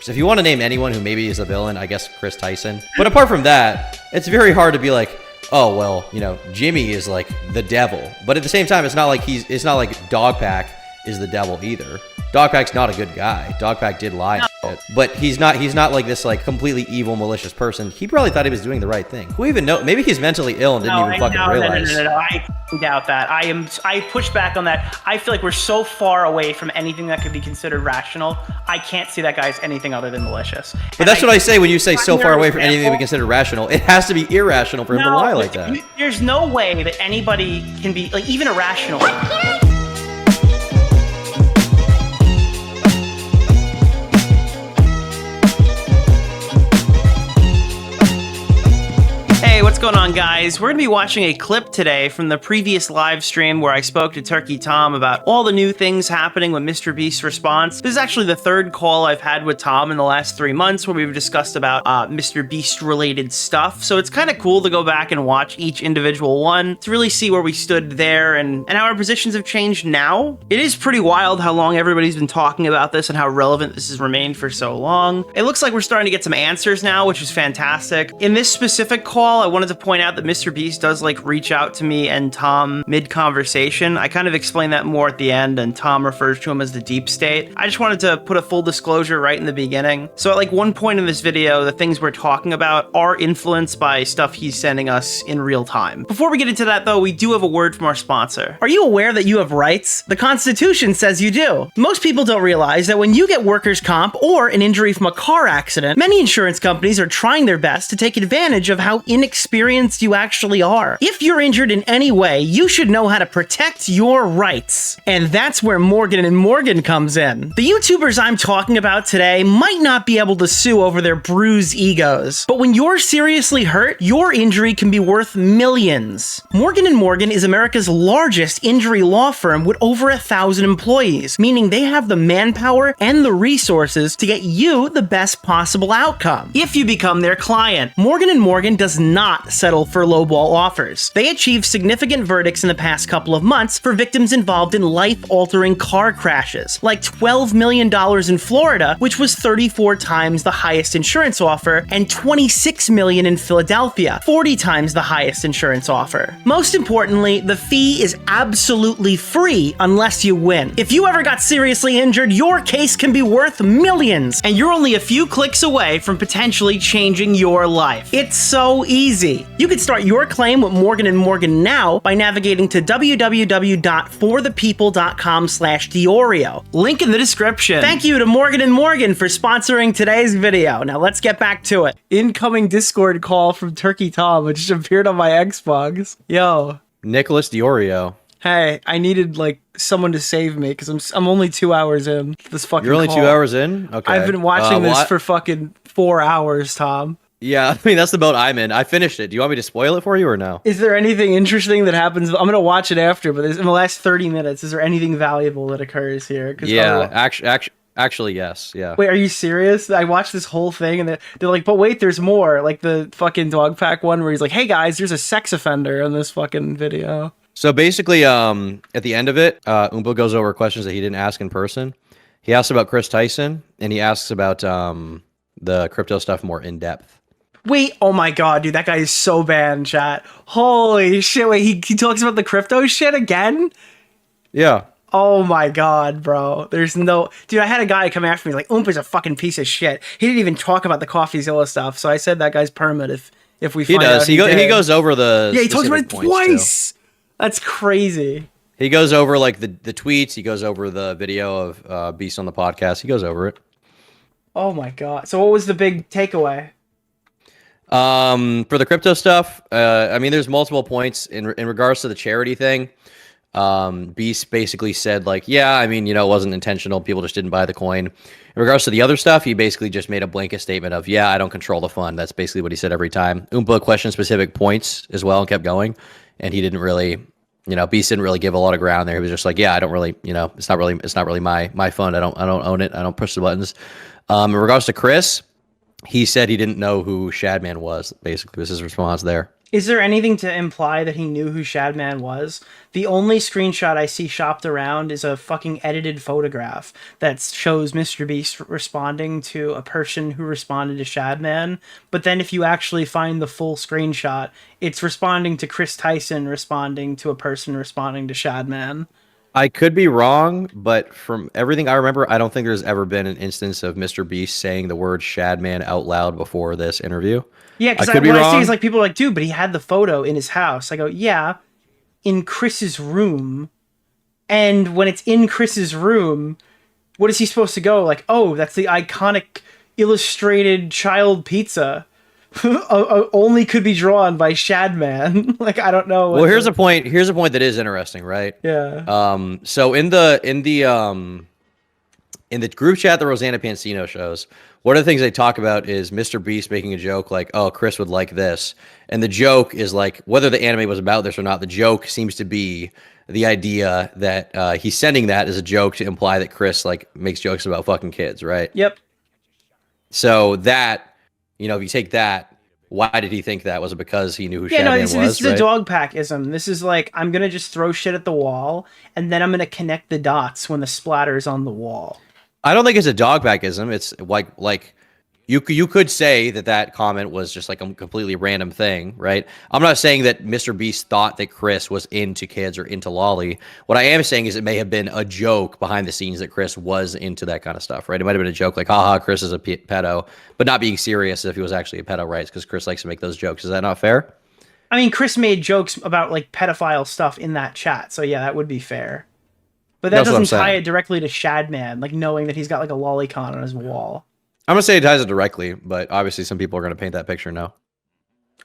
works. If you want to name anyone who maybe is a villain, I guess Chris Tyson. But apart from that, it's very hard to be like, oh, well, you know, Jimmy is like the devil. But at the same time, it's not like Dogpack is the devil either. Dogpack's not a good guy. Dogpack did lie, but he's not like this like completely evil, malicious person. He probably thought he was doing the right thing. Who even know? Maybe he's mentally ill and didn't even fucking realize. No. I doubt that. I push back on that. I feel like we're so far away from anything that could be considered rational. I can't see that guy as anything other than malicious. But that's what I say when you say so far away from anything that we consider rational. It has to be irrational for him to lie like that. There's no way that anybody can be like even irrational. Hey, what's going on, guys? We're going to be watching a clip today from the previous live stream where I spoke to Turkey Tom about all the new things happening with MrBeast's response. This is actually the third call I've had with Tom in the last 3 months where we've discussed about MrBeast-related stuff. So it's kind of cool to go back and watch each individual one to really see where we stood there and how our positions have changed now. It is pretty wild how long everybody's been talking about this and how relevant this has remained for so long. It looks like we're starting to get some answers now, which is fantastic. In this specific call, I wanted to point out that MrBeast does like reach out to me and Tom mid-conversation. I kind of explain that more at the end, and Tom refers to him as the deep state. I just wanted to put a full disclosure right in the beginning. So at like one point in this video, the things we're talking about are influenced by stuff he's sending us in real time. Before we get into that though, we do have a word from our sponsor. Are you aware that you have rights? The Constitution says you do. Most people don't realize that when you get workers' comp or an injury from a car accident, many insurance companies are trying their best to take advantage of how inexperienced you actually are. If you're injured in any way, you should know how to protect your rights. And that's where Morgan & Morgan comes in. The YouTubers I'm talking about today might not be able to sue over their bruised egos, but when you're seriously hurt, your injury can be worth millions. Morgan & Morgan is America's largest injury law firm with over 1,000 employees, meaning they have the manpower and the resources to get you the best possible outcome. If you become their client, Morgan & Morgan does not settle for lowball offers. They achieved significant verdicts in the past couple of months for victims involved in life-altering car crashes, like $12 million in Florida, which was 34 times the highest insurance offer, and $26 million in Philadelphia, 40 times the highest insurance offer. Most importantly, the fee is absolutely free unless you win. If you ever got seriously injured, your case can be worth millions, and you're only a few clicks away from potentially changing your life. It's so easy. You can start your claim with Morgan & Morgan now by navigating to www.forthepeople.com/DeOrio. Link in the description. Thank you to Morgan & Morgan for sponsoring today's video. Now let's get back to it. Incoming Discord call from Turkey Tom, which just appeared on my Xbox. Yo. Nicholas DeOrio. Hey, I needed like someone to save me because I'm only 2 hours in this fucking You're only call. 2 hours in? Okay. I've been watching this for fucking 4 hours, Tom. Yeah, I mean, that's the boat I'm in. I finished it. Do you want me to spoil it for you or no? Is there anything interesting that happens? I'm going to watch it after, but in the last 30 minutes, is there anything valuable that occurs here? Yeah, actually, yes. Yeah. Wait, are you serious? I watched this whole thing and they're like, but wait, there's more. Like the fucking Dogpack one where he's like, hey guys, there's a sex offender in this fucking video. So basically, at the end of it, Oompa goes over questions that he didn't ask in person. He asks about Chris Tyson, and he asks about the crypto stuff more in depth. Wait, oh my god, dude, that guy is so banned, chat. Holy shit, wait, he talks about the crypto shit again? Yeah. Oh my god, bro. There's no... Dude, I had a guy come after me like, Oompa's a fucking piece of shit. He didn't even talk about the CoffeeZilla stuff, so I said that guy's permit if we find out he goes over the... Yeah, he talks about it twice! Too. That's crazy. He goes over, like, the tweets. He goes over the video of Beast on the podcast. He goes over it. Oh my god. So what was the big takeaway? For the crypto stuff, I mean, there's multiple points in regards to the charity thing. Beast basically said like, yeah, I mean, you know, it wasn't intentional. People just didn't buy the coin. In regards to the other stuff, he basically just made a blanket statement of, yeah, I don't control the fund. That's basically what he said every time. Oompa questioned specific points as well and kept going. And he didn't really, you know, Beast didn't really give a lot of ground there. He was just like, yeah, I don't really, you know, it's not really my fund. I don't own it. I don't push the buttons. In regards to Chris, he said he didn't know who Shadman was, basically, was his response there. Is there anything to imply that he knew who Shadman was? The only screenshot I see shopped around is a fucking edited photograph that shows MrBeast responding to a person who responded to Shadman. But then if you actually find the full screenshot, it's responding to Chris Tyson responding to a person responding to Shadman. I could be wrong, but from everything I remember, I don't think there's ever been an instance of MrBeast saying the word Shadman out loud before this interview. Yeah, because what I see is like people are like, dude, but he had the photo in his house. I go, yeah, in Chris's room. And when it's in Chris's room, what is he supposed to go? Like, oh, that's the iconic illustrated child pizza. Only could be drawn by Shadman. Like, I don't know. Well, here's a point. Here's a point that is interesting, right? Yeah. So in the group chat that Rosanna Pansino shows, one of the things they talk about is MrBeast making a joke like, oh, Chris would like this. And the joke is like, whether the anime was about this or not, the joke seems to be the idea that he's sending that as a joke to imply that Chris like makes jokes about fucking kids, right? Yep. So that, you know, if you take that, why did he think that? Was it because he knew who Shadman was? This is right? a dog packism. This is like, I'm going to just throw shit at the wall, and then I'm going to connect the dots when the splatter's on the wall. I don't think it's a dogbackism. It's like you could say that comment was just like a completely random thing, right? I'm not saying that MrBeast thought that Chris was into kids or into lolly. What I am saying is it may have been a joke behind the scenes that Chris was into that kind of stuff, right? It might have been a joke like, haha, Chris is a pedo, but not being serious as if he was actually a pedo, right? Because Chris likes to make those jokes. Is that not fair? I mean, Chris made jokes about like pedophile stuff in that chat, so yeah, that would be fair. But that doesn't tie it directly to Shadman, like knowing that he's got like a lolicon on his wall. I'm gonna say it ties it directly, but obviously some people are gonna paint that picture now.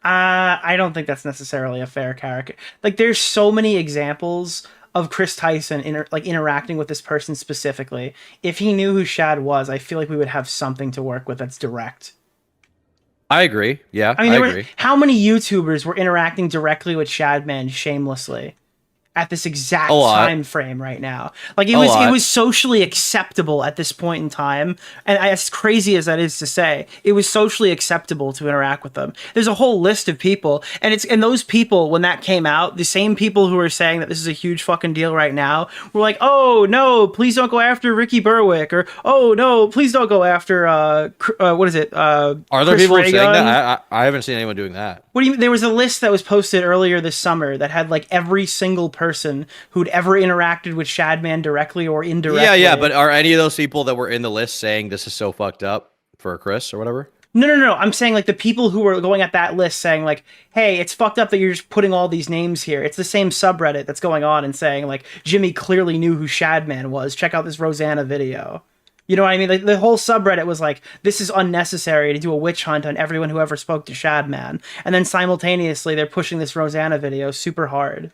I don't think that's necessarily a fair character. Like, there's so many examples of Chris Tyson interacting with this person specifically. If he knew who Shad was, I feel like we would have something to work with that's direct. I agree. Yeah, I mean, how many YouTubers were interacting directly with Shadman shamelessly at this exact time frame right now? Like, it was socially acceptable at this point in time, and as crazy as that is to say, it was socially acceptable to interact with them. There's a whole list of people, and those people, when that came out, the same people who are saying that this is a huge fucking deal right now were like, oh no, please don't go after Ricky Berwick, or oh no, please don't go after what is it, are there Chris people Ray saying Gun? that? I haven't seen anyone doing that. What do you mean? There was a list that was posted earlier this summer that had like every single person who'd ever interacted with Shadman directly or indirectly. Yeah, but are any of those people that were in the list saying this is so fucked up for Chris or whatever? No. I'm saying like the people who were going at that list saying like, hey, it's fucked up that you're just putting all these names here. It's the same subreddit that's going on and saying like, Jimmy clearly knew who Shadman was. Check out this Rosanna video. You know what I mean? Like, the whole subreddit was like, this is unnecessary to do a witch hunt on everyone who ever spoke to Shadman. And then simultaneously, they're pushing this Rosanna video super hard.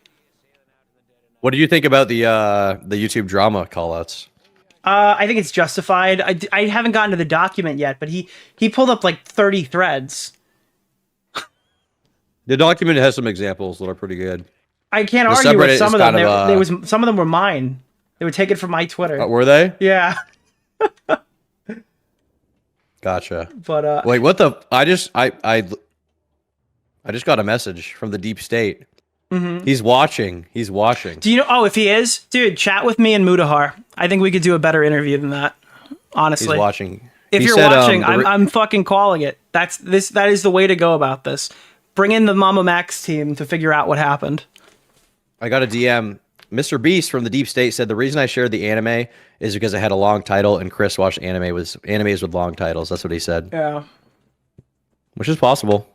What do you think about the YouTube drama callouts? I think it's justified. I haven't gotten to the document yet, but he pulled up like 30 threads. The document has some examples that are pretty good. I can't argue with some of them. Some of them were mine. They were taken from my Twitter. Were they? Yeah. Gotcha. But wait, what the? I just got a message from the deep state. Mm-hmm. He's watching. He's watching. Do you know? Oh, if he is, dude, chat with me and Mudahar. I think we could do a better interview than that. Honestly, he's watching. If you're watching, I'm fucking calling it. That is the way to go about this. Bring in the Mama Max team to figure out what happened. I got a DM. MrBeast from the deep state said the reason I shared the anime is because it had a long title and Chris watched animes with long titles. That's what he said. Yeah. Which is possible.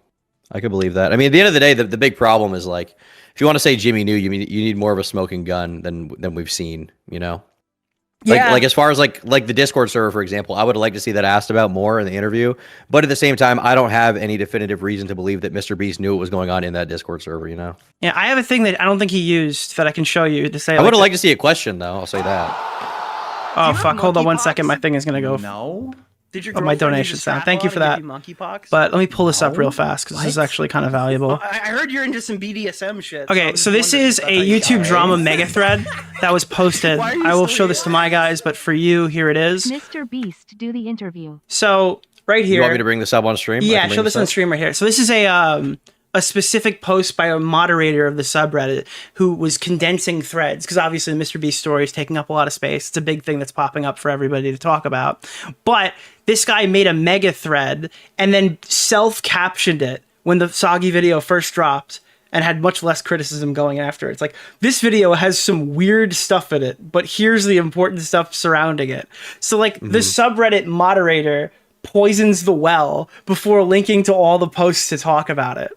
I could believe that. I mean, at the end of the day, the big problem is like, if you want to say Jimmy knew, you need more of a smoking gun than we've seen, you know? Like as far as like the Discord server, for example, I would like to see that asked about more in the interview. But at the same time, I don't have any definitive reason to believe that MrBeast knew what was going on in that Discord server, you know? Yeah, I have a thing that I don't think he used that I can show you to say. I would have liked to see a question, though. I'll say that. Oh, fuck. Hold on 1 second. My thing is going to go. No. Did your my donation sound? Thank you for that. But let me pull this up real fast because this is actually kind of valuable. I heard you're into some BDSM shit. Okay, so this is a YouTube drama mega thread that was posted. I will show this to my guys, but for you, here it is. MrBeast, do the interview. So right here. You want me to bring this up on stream? Yeah, show this on stream right here. So this is a a specific post by a moderator of the subreddit who was condensing threads, because obviously the MrBeast story is taking up a lot of space. It's a big thing that's popping up for everybody to talk about. But this guy made a mega thread and then self-captioned it when the Soggy video first dropped and had much less criticism going after it. It's like, this video has some weird stuff in it, but here's the important stuff surrounding it. So like the subreddit moderator poisons the well before linking to all the posts to talk about it.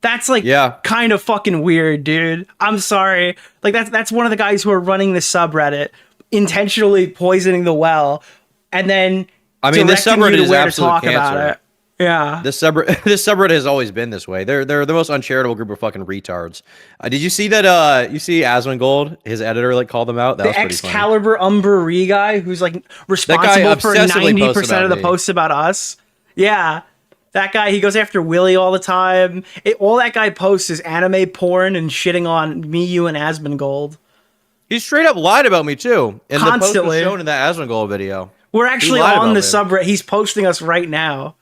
That's like kind of fucking weird, dude. I'm sorry. Like that's one of the guys who are running the subreddit intentionally poisoning the well, and then this subreddit is absolute cancer. About it. Yeah, this subreddit has always been this way. They're the most uncharitable group of fucking retards. Did you see that? You see Asmongold, his editor, like called them out. That was pretty funny. Excalibur Umbree guy who's like responsible for 90% of the posts about us. Yeah. That guy, he goes after Willie all the time. All that guy posts is anime porn and shitting on me, you, and Asmongold. He straight up lied about me, too. And constantly. The post was shown in that Asmongold video. We're actually on the subreddit. He's posting us right now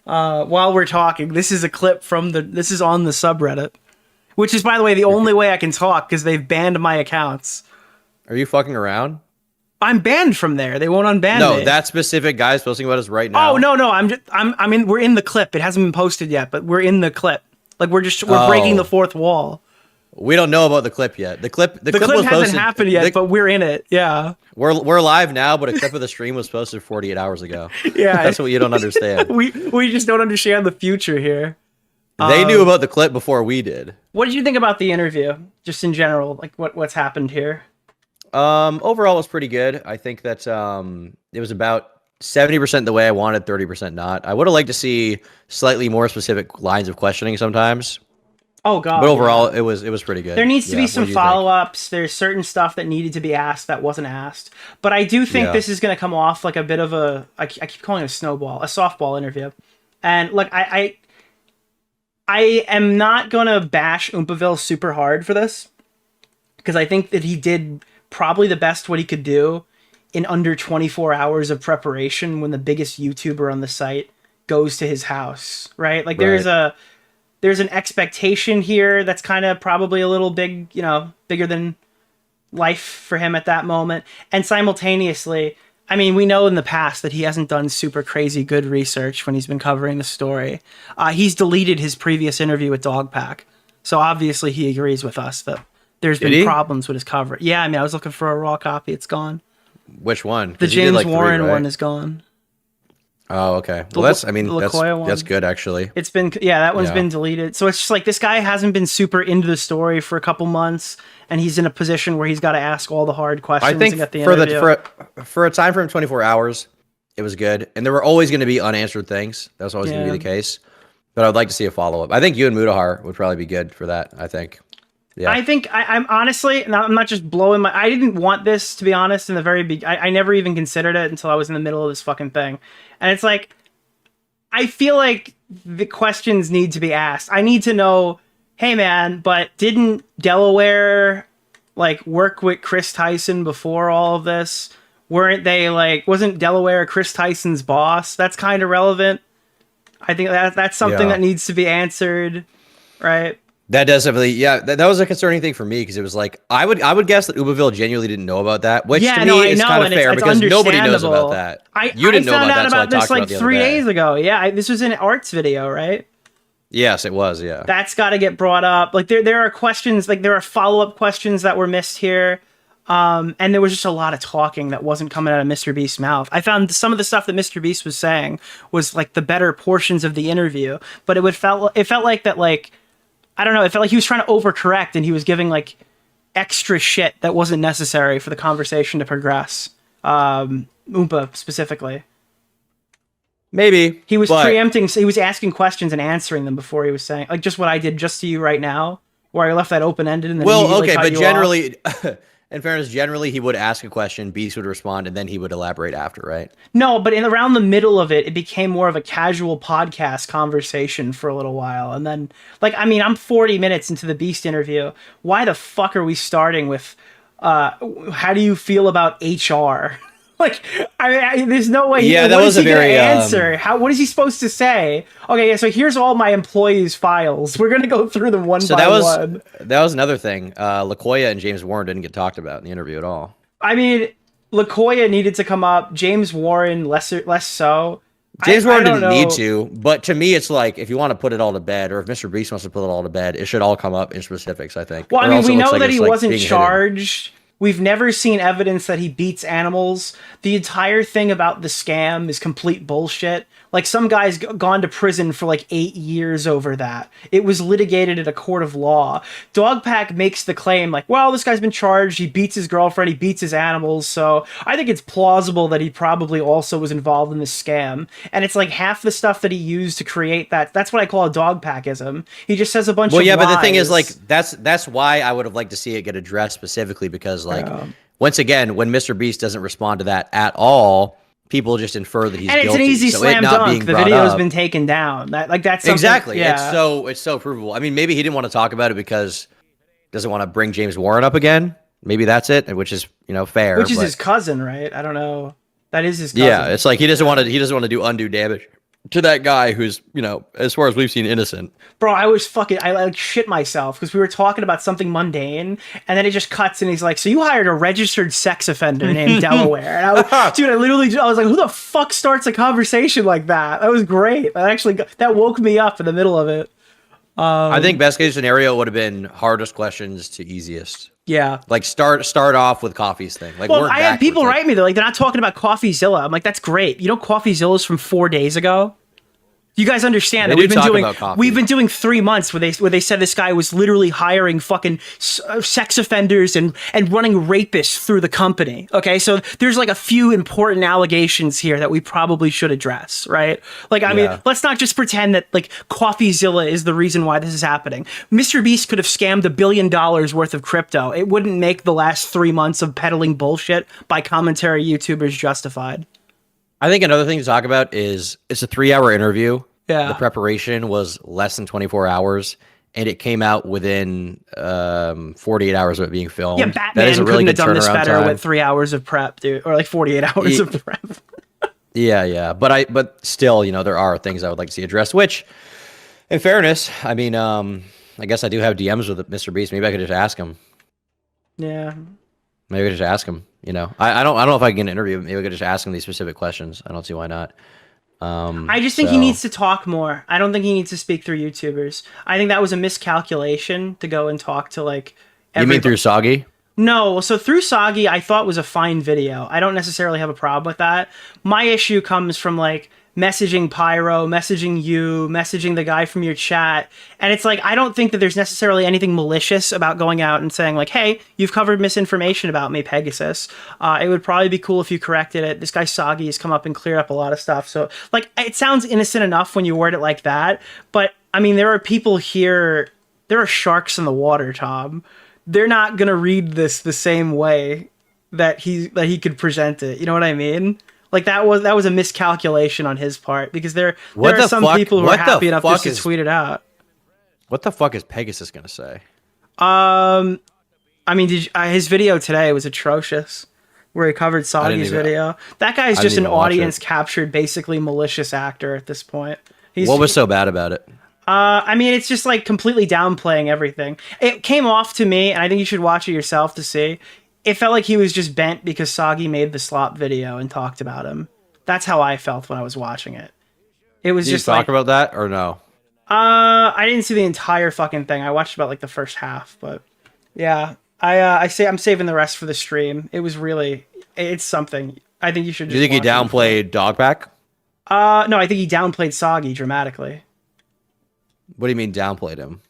while we're talking. This is a clip from this is on the subreddit. Which is, by the way, the only way I can talk, because they've banned my accounts. Are you fucking around? I'm banned from there. They won't unban me. No, that specific guy is posting about us right now. Oh no, we're in the clip. It hasn't been posted yet, but we're in the clip. Like we're breaking the fourth wall. We don't know about the clip yet. The clip hasn't happened yet, but we're in it. Yeah. We're live now, but a clip of the stream was posted 48 hours ago. Yeah. That's what you don't understand. we just don't understand the future here. They knew about the clip before we did. What did you think about the interview? Just in general, like what's happened here? Overall, it was pretty good. I think that it was about 70% the way I wanted, 30% not. I would have liked to see slightly more specific lines of questioning sometimes. Oh god! But overall, it was pretty good. There needs to be some follow-ups. There's certain stuff that needed to be asked that wasn't asked. But I do think this is going to come off like a bit of I keep calling it a softball interview. And like I am not going to bash Oompaville super hard for this, because I think that he did probably the best what he could do in under 24 hours of preparation when the biggest YouTuber on the site goes to his house, right? Like there's an expectation here that's kind of probably a little big, bigger than life for him at that moment. And simultaneously, I mean, we know in the past that he hasn't done super crazy good research when he's been covering the story. He's deleted his previous interview with Dogpack. So obviously he agrees with us that there's been problems with his cover. Yeah, I mean, I was looking for a raw copy. It's gone. Which one? The James Warren one is gone. Oh, okay. Well, that's good, actually. It's been, that one's been deleted. So it's just like, this guy hasn't been super into the story for a couple months, and he's in a position where he's got to ask all the hard questions. I think to get the interview. for a time frame 24 hours, it was good. And there were always going to be unanswered things. That's always going to be the case. But I would like to see a follow-up. I think you and Mudahar would probably be good for that, I think. Yeah. I think I'm honestly, I'm not just blowing I didn't want this, to be honest, in the very beginning. I never even considered it until I was in the middle of this fucking thing. And it's like, I feel like the questions need to be asked. I need to know, hey man, but didn't Delaware like work with Chris Tyson before all of this? Weren't they wasn't Delaware Chris Tyson's boss? That's kind of relevant. I think that's something that needs to be answered, right? That does definitely, that was a concerning thing for me, because it was like, I would guess that Oompaville genuinely didn't know about that, which to me is kind of fair, because nobody knows about that. You didn't know about that until I talked about it the other day. This 3 days ago. Yeah, this was an Art's video, right? Yes, it was, yeah. That's got to get brought up. Like, there are questions, like, there are follow-up questions that were missed here. And there was just a lot of talking that wasn't coming out of MrBeast's mouth. I found some of the stuff that MrBeast was saying was, like, the better portions of the interview, but it felt like that, like, I don't know, it felt like he was trying to overcorrect, and he was giving, like, extra shit that wasn't necessary for the conversation to progress. Oompa, specifically. Maybe. He was preempting, he was asking questions and answering them before he was saying, like, just what I did just to you right now, where I left that open-ended and then but generally... In fairness, generally he would ask a question, Beast would respond, and then he would elaborate after, right? No, but around the middle of it, it became more of a casual podcast conversation for a little while. And then, like, I mean, I'm 40 minutes into the Beast interview. Why the fuck are we starting with, how do you feel about HR? Like, there's no way. Yeah, that what was is he a very, gonna answer? What is he supposed to say? Okay, yeah. So here's all my employees' files. We're gonna go through them one by one. That was another thing. LaCoya and James Warren didn't get talked about in the interview at all. I mean, LaCoya needed to come up. James Warren less so. James Warren didn't need to, but to me, it's like if you want to put it all to bed, or if MrBeast wants to put it all to bed, it should all come up in specifics. I think. Well, I mean, we know that he wasn't charged. We've never seen evidence that he beats animals. The entire thing about the scam is complete bullshit. Like, some guy's gone to prison for like 8 years over that. It was litigated in a court of law. Dogpack makes the claim like, well, this guy's been charged. He beats his girlfriend. He beats his animals. So I think it's plausible that he probably also was involved in this scam. And it's like half the stuff that he used to create that. That's what I call a Dogpackism. He just says a bunch of lies. Well, yeah, but the thing is, like, that's why I would have liked to see it get addressed specifically, because, like, once again, when MrBeast doesn't respond to that at all, people just infer that he's guilty. And it's an easy slam dunk. The video has been taken down. That's exactly. Yeah. It's so provable. I mean, maybe he didn't want to talk about it because he doesn't want to bring James Warren up again. Maybe that's it, which is, fair. Which is his cousin, right? I don't know. That is his cousin. Yeah, it's like he doesn't want to do undue damage to that guy who's, as far as we've seen, innocent. Bro, I like shit myself because we were talking about something mundane, and then it just cuts and he's like, so you hired a registered sex offender named Delaware. And I was like, who the fuck starts a conversation like that? That was great. That woke me up in the middle of it. I think best case scenario would have been hardest questions to easiest. Yeah. Like start off with Coffee's thing. Like, well, I had people write me, they're not talking about CoffeeZilla. I'm like, that's great. CoffeeZilla's from 4 days ago. You guys understand that we've been doing 3 months where they said this guy was literally hiring fucking sex offenders and running rapists through the company. Okay, so there's like a few important allegations here that we probably should address, right? Like, I mean, let's not just pretend that like CoffeeZilla is the reason why this is happening. MrBeast could have scammed $1 billion worth of crypto. It wouldn't make the last 3 months of peddling bullshit by commentary YouTubers justified. I think another thing to talk about is it's a 3-hour interview. Yeah. The preparation was less than 24 hours, and it came out within 48 hours of it being filmed. Yeah, Batman couldn't have done this better with 3 hours of prep, dude, or like 48 hours of prep. Yeah. But still, there are things I would like to see addressed, which, in fairness, I mean, I guess I do have DMs with MrBeast. Maybe I could just ask him. Yeah. Maybe I could just ask him. I don't know if I can get an interview. Maybe I could just ask him these specific questions. I don't see why not. I just think he needs to talk more. I don't think he needs to speak through YouTubers. I think that was a miscalculation to go and talk to like everybody. You mean through Soggy? No, so through Soggy, I thought was a fine video. I don't necessarily have a problem with that. My issue comes from like messaging Pyro, messaging you, messaging the guy from your chat. And it's like, I don't think that there's necessarily anything malicious about going out and saying like, hey, you've covered misinformation about me, Pegasus. It would probably be cool if you corrected it. This guy Soggy has come up and cleared up a lot of stuff. So like, it sounds innocent enough when you word it like that. But I mean, there are people here, there are sharks in the water, Tom. They're not going to read this the same way that he could present it. You know what I mean? Like that was a miscalculation on his part because there are some people who are happy enough just to tweet it out. What the fuck is Pegasus gonna say? I mean, his video today was atrocious, where he covered Soggy's video. That guy's just an audience captured, basically malicious actor at this point. What was so bad about it? I mean, it's just like completely downplaying everything. It came off to me, and I think you should watch it yourself to see. It felt like he was just bent because Soggy made the slop video and talked about him. That's how I felt when I was watching it. It was just like... Did you talk about that or no? I didn't see the entire fucking thing. I watched about like the first half, but yeah. I'm saving the rest for the stream. It was really... It's something. I think you should just... Do you think he downplayed Dogpack? No, I think he downplayed Soggy dramatically. What do you mean downplayed him?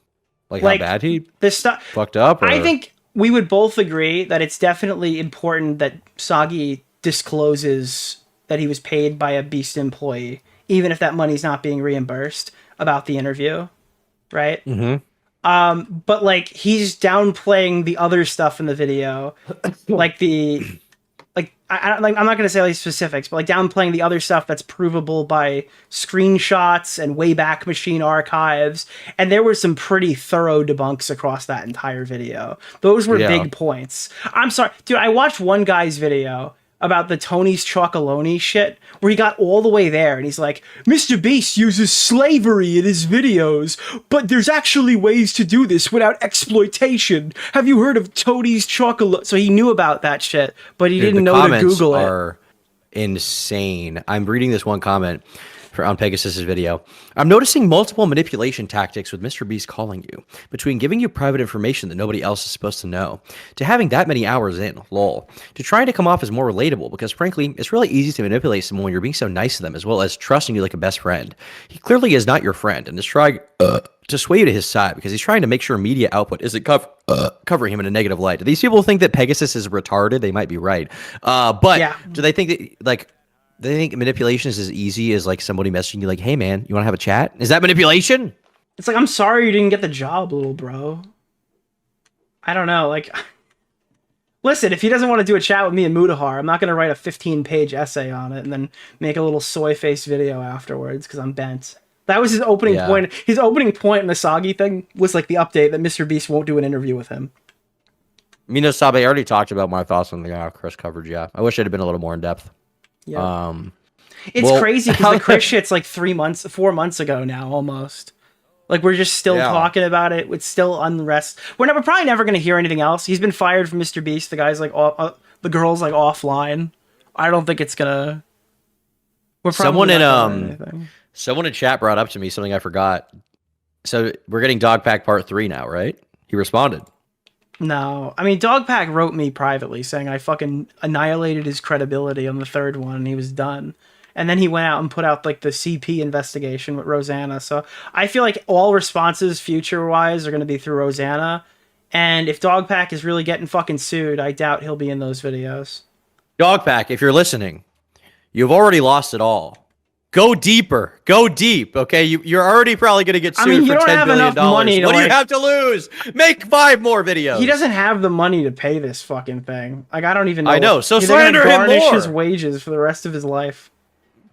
Like how bad he fucked up? Or? I think... we would both agree that it's definitely important that Soggy discloses that he was paid by a Beast employee, even if that money's not being reimbursed, about the interview, right? Mm-hmm. But like he's downplaying the other stuff in the video, I'm not going to say like specifics, but like downplaying the other stuff that's provable by screenshots and Wayback Machine archives. And there were some pretty thorough debunks across that entire video. Those were big points. I'm sorry, dude, I watched one guy's video about the Tony's Chocolonely shit, where he got all the way there and he's like, Mr. Beast uses slavery in his videos, but there's actually ways to do this without exploitation. Have you heard of Tony's Chocolate? So he knew about that shit, but he didn't know to Google it. Are insane. I'm reading this one comment on Pegasus's video. I'm noticing multiple manipulation tactics with MrBeast calling you, between giving you private information that nobody else is supposed to know, to having that many hours in, lol, to trying to come off as more relatable, because frankly, it's really easy to manipulate someone when you're being so nice to them, as well as trusting you like a best friend. He clearly is not your friend, and is trying to sway you to his side, because he's trying to make sure media output isn't covering him in a negative light. Do these people think that Pegasus is retarded? They might be right. But yeah. Do they think that, like, they think manipulation is as easy as like somebody messaging you like, hey man, you want to have a chat? Is that manipulation? It's like, I'm sorry you didn't get the job, little bro. I don't know. Like, listen, if he doesn't want to do a chat with me and Mudahar, I'm not going to write a 15-page essay on it and then make a little soy face video afterwards because I'm bent. That was his opening point. His opening point in the Soggy thing was like the update that MrBeast won't do an interview with him. Mina Sabe, I already talked about my thoughts on the Chris coverage. Yeah, I wish it had been a little more in depth. Yeah. It's crazy because the Chris shit's like 4 months ago now, almost. Like, we're just still talking about it. It's still unrest. We're probably never going to hear anything else. He's been fired from MrBeast. The guy's like, the girl's like offline. I don't think it's gonna. Someone in chat brought up to me something I forgot. So we're getting Dogpack Part 3 now, right? He responded. No, I mean, Dogpack wrote me privately saying I fucking annihilated his credibility on the third one and he was done. And then he went out and put out like the CP investigation with Rosanna. So I feel like all responses future-wise are going to be through Rosanna. And if Dogpack is really getting fucking sued, I doubt he'll be in those videos. Dogpack, if you're listening, you've already lost it all. Go deeper. Go deep, okay? You're already probably going to get sued for $10 billion. Money what do you have to lose? Make 5 more videos. He doesn't have the money to pay this fucking thing. Like, I don't even know. I know, so slander him more. Garnish his wages for the rest of his life.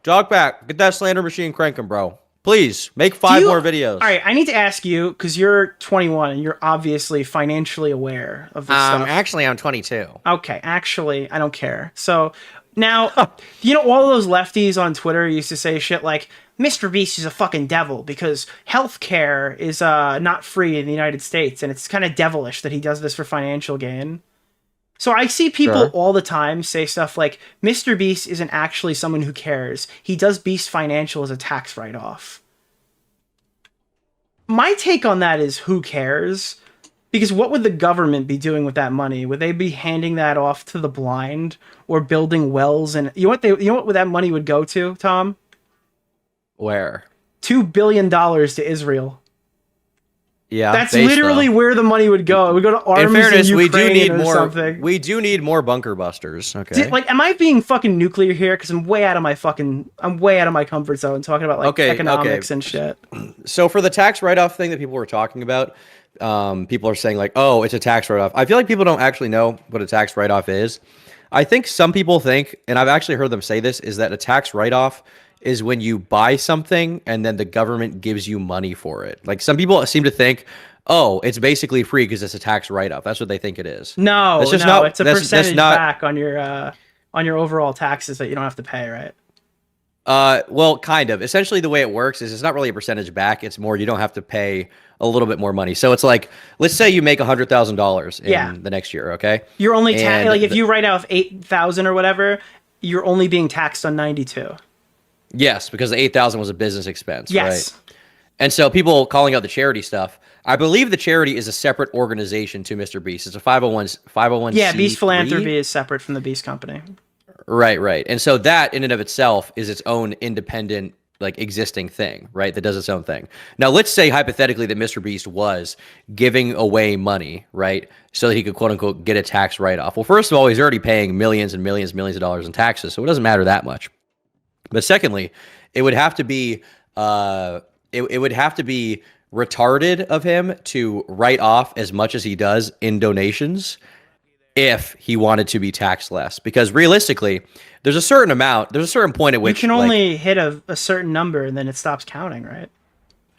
Dogpack, get that slander machine cranking, bro. Please, make 5 more videos. All right, I need to ask you, because you're 21 and you're obviously financially aware of this stuff. Actually, I'm 22. Okay, actually, I don't care. So... Now, you know, all those lefties on Twitter used to say shit like, MrBeast is a fucking devil because healthcare is not free in the United States, and it's kind of devilish that he does this for financial gain. So I see people all the time say stuff like, MrBeast isn't actually someone who cares. He does Beast Financial as a tax write-off. My take on that is, who cares? Because what would the government be doing with that money? Would they be handing that off to the blind or building wells? And you know what that money would go to, Tom? Where? $2 billion to Israel. Yeah, that's literally where the money would go. It would go to arms in fairness, in Ukraine or something. We do need more bunker busters. Okay. Like, am I being fucking nuclear here? Because I'm way out of my comfort zone talking about like economics and shit. So for the tax write-off thing that people were talking about, people are saying like, oh, it's a tax write-off. I feel like people don't actually know what a tax write-off is. I think some people think, and I've actually heard them say this, is that a tax write-off is when you buy something and then the government gives you money for it. Like, some people seem to think, oh, it's basically free because it's a tax write-off. That's what they think it is. No, it's a percentage back on your overall taxes that you don't have to pay, right? Well, kind of. Essentially, the way it works is it's not really a percentage back. It's more you don't have to pay a little bit more money. So it's like, let's say you make $100,000 in the next year, okay? You're only like if you write off 8,000 or whatever, you're only being taxed on 92. Yes, because the 8,000 was a business expense, yes. Right? And so people calling out the charity stuff, I believe the charity is a separate organization to MrBeast. It's a 501. Yeah, Beast Philanthropy is separate from the Beast Company. Right. And so that in and of itself is its own independent, like, existing thing, right? That does its own thing. Now, let's say hypothetically that MrBeast was giving away money, right? So that he could, quote unquote, get a tax write-off. Well, first of all, he's already paying millions and millions of dollars in taxes. So it doesn't matter that much. But secondly, it would have to be, it would have to be retarded of him to write off as much as he does in donations if he wanted to be taxed less. Because realistically, there's a certain point at which you can only hit a certain number and then it stops counting, right?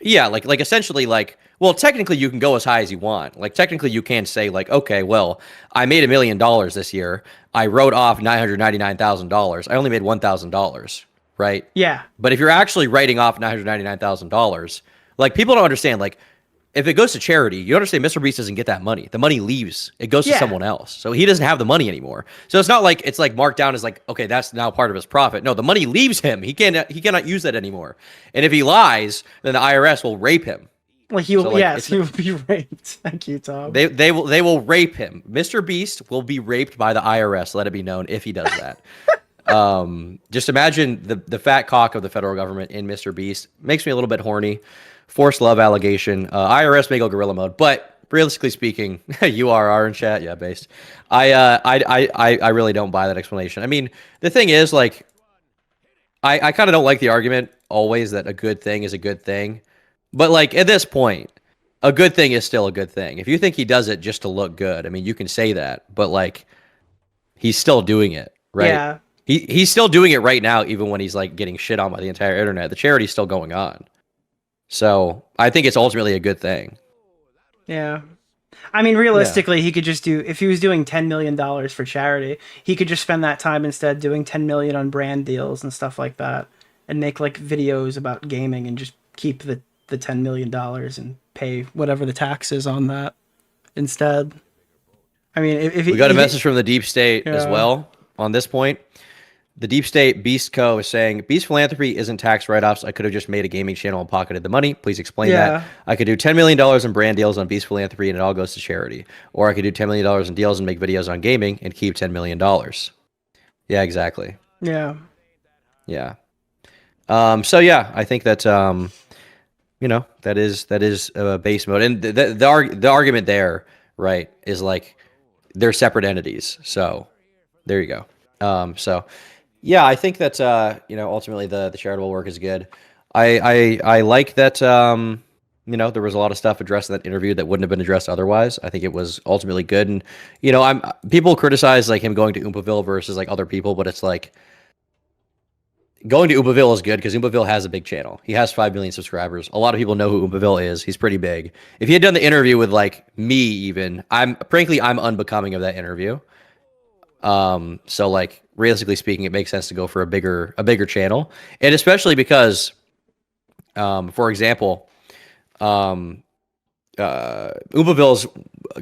Yeah, like essentially, like Well, technically, you can go as high as you want. Like, technically, you can say, like, okay, well, I made $1 million this year. I wrote off $999,000. I only made $1,000, right? Yeah. But if you're actually writing off $999,000, like, people don't understand. Like, if it goes to charity, you understand MrBeast doesn't get that money. The money leaves. It goes to Yeah. someone else. So he doesn't have the money anymore. So it's not like it's like marked down as like, okay, that's now part of his profit. No, the money leaves him. He cannot use that anymore. And if he lies, then the IRS will rape him. Well, he will. So, like, yes, he will be raped. Thank you, Tom. They will rape him. MrBeast will be raped by the IRS. Let it be known if he does that. Just imagine the fat cock of the federal government in MrBeast. Makes me a little bit horny. Forced love allegation. IRS may go gorilla mode, but realistically speaking, you are in chat. Yeah, based. I really don't buy that explanation. I mean, the thing is, like, I kind of don't like the argument always that a good thing is a good thing. But, like, at this point, a good thing is still a good thing. If you think he does it just to look good, I mean, you can say that. But, like, he's still doing it, right? Yeah. He's still doing it right now, even when he's, like, getting shit on by the entire internet. The charity's still going on. So, I think it's ultimately a good thing. Yeah. I mean, realistically, he could just do, if he was doing $10 million for charity, he could just spend that time instead doing $10 million on brand deals and stuff like that, and make, like, videos about gaming and just keep the $10 million and pay whatever the tax is on that instead. I mean, if we got a message from the deep state as well on this point. The deep state Beast Co is saying Beast philanthropy isn't tax write-offs. I could have just made a gaming channel and pocketed the money. Please explain that. I could do $10 million in brand deals on Beast philanthropy and it all goes to charity. Or I could do $10 million in deals and make videos on gaming and keep $10 million. Yeah, exactly. Yeah. Yeah. So yeah, I think that you know, that is base mode, and the argument there, right, is like they're separate entities. So there you go. So yeah, I think that you know, ultimately the charitable work is good. I like that you know, there was a lot of stuff addressed in that interview that wouldn't have been addressed otherwise. I think it was ultimately good, and you know, people criticize like him going to Oompaville versus like other people, but it's like going to Oompaville is good because Oompaville has a big channel. He has 5 million subscribers. A lot of people know who Oompaville is. He's pretty big. If he had done the interview with like me, even frankly I'm unbecoming of that interview. So like realistically speaking, it makes sense to go for a bigger channel, and especially because, for example, Oompaville's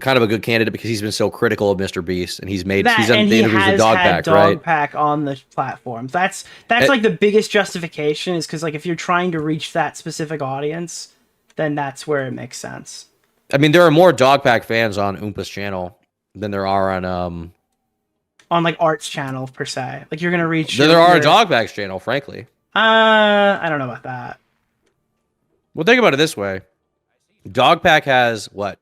kind of a good candidate because he's been so critical of MrBeast, and he's done the interviews with Dogpack, right? Dogpack on the platform. That's like the biggest justification, is because like if you're trying to reach that specific audience, then that's where it makes sense. I mean, there are more Dogpack fans on Oompa's channel than there are on like Art's channel per se. Like you're gonna reach. There are on Dogpack's channel, frankly. I don't know about that. Well, think about it this way. Dogpack has what,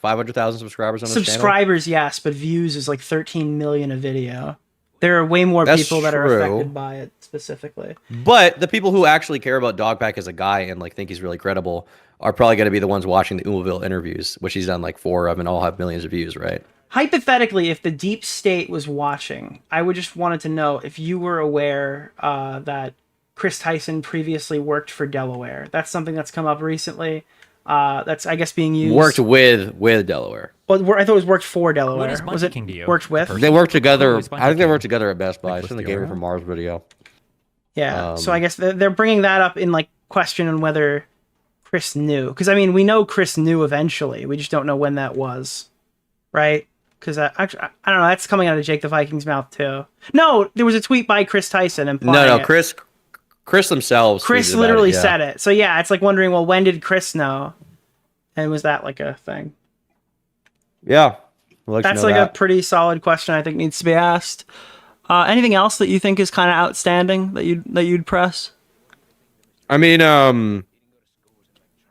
500,000 subscribers on his channel? Subscribers, yes, but views is like 13 million a video. There are way more people that are affected by it specifically. But the people who actually care about Dogpack as a guy and like think he's really credible are probably going to be the ones watching the Oompaville interviews, which he's done like 4 of and all have millions of views, right? Hypothetically, if the deep state was watching, I would just wanted to know if you were aware that Chris Tyson previously worked for Delaware. That's something that's come up recently. That's, I guess, being used. Worked with Delaware. Well, I thought it was worked for Delaware. Was it worked with? They worked together. I think they worked together at Best Buy. It's in the Gamer from Mars video. Yeah. So I guess they're bringing that up in like question on whether Chris knew, because I mean we know Chris knew eventually. We just don't know when that was, right? Because actually, I don't know. That's coming out of Jake the Viking's mouth too. No, there was a tweet by Chris Tyson implying No, Chris themselves. Chris literally said it. So yeah, it's like wondering, well, when did Chris know? And was that like a thing? Yeah. That's like a pretty solid question I think needs to be asked. Anything else that you think is kind of outstanding that you'd press? I mean,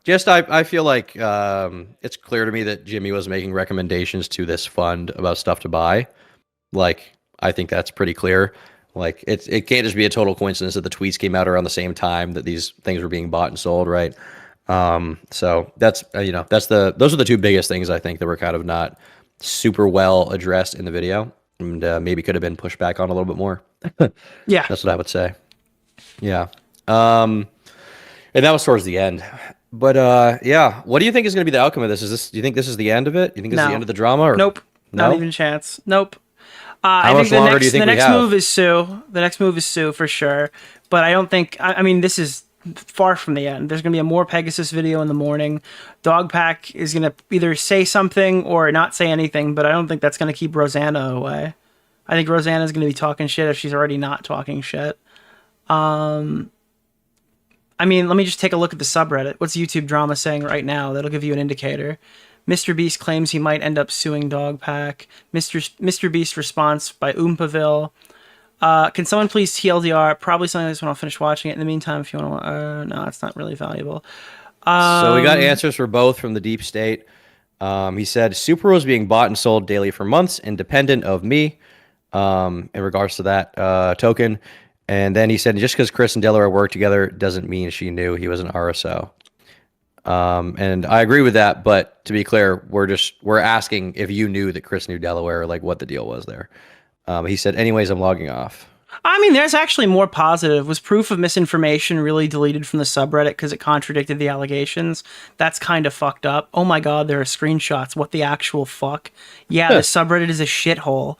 just I feel like it's clear to me that Jimmy was making recommendations to this fund about stuff to buy. Like, I think that's pretty clear. Like, it can't just be a total coincidence that the tweets came out around the same time that these things were being bought and sold, right? So that's those are the two biggest things I think that were kind of not super well addressed in the video, and maybe could have been pushed back on a little bit more. Yeah, that's what I would say. Yeah, and that was towards the end. Yeah. What do you think is going to be the outcome of this? Do you think this is the end of it? You think this is the No. end of the drama? Or Nope. Not no? even a chance. Nope. How I much think longer do you think the we next have? move is sue. The next move is sue for sure. But I don't think. I mean, this is far from the end. There's gonna be a more Pegasus video in the morning. Dogpack is gonna either say something or not say anything. But I don't think that's gonna keep Rosanna away. I think Rosanna's gonna be talking shit if she's already not talking shit. I mean, let me just take a look at the subreddit. What's YouTube Drama saying right now? That'll give you an indicator. MrBeast claims he might end up suing Dogpack. MrBeast response by Oompaville. Can someone please TLDR? Probably something like this when I'll finish watching it. In the meantime, if you want to... no, it's not really valuable. So we got answers for both from the deep state. He said, Super was being bought and sold daily for months, independent of me, in regards to that token. And then he said, just because Chris and Delaware worked together doesn't mean she knew he was an RSO. And I agree with that, but to be clear, we're asking if you knew that Chris knew Delaware, like what the deal was there. He said, anyways, I'm logging off. I mean, there's actually more positive. Was proof of misinformation really deleted from the subreddit because it contradicted the allegations? That's kind of fucked up. Oh my god, there are screenshots. What the actual fuck? Yeah, the subreddit is a shithole.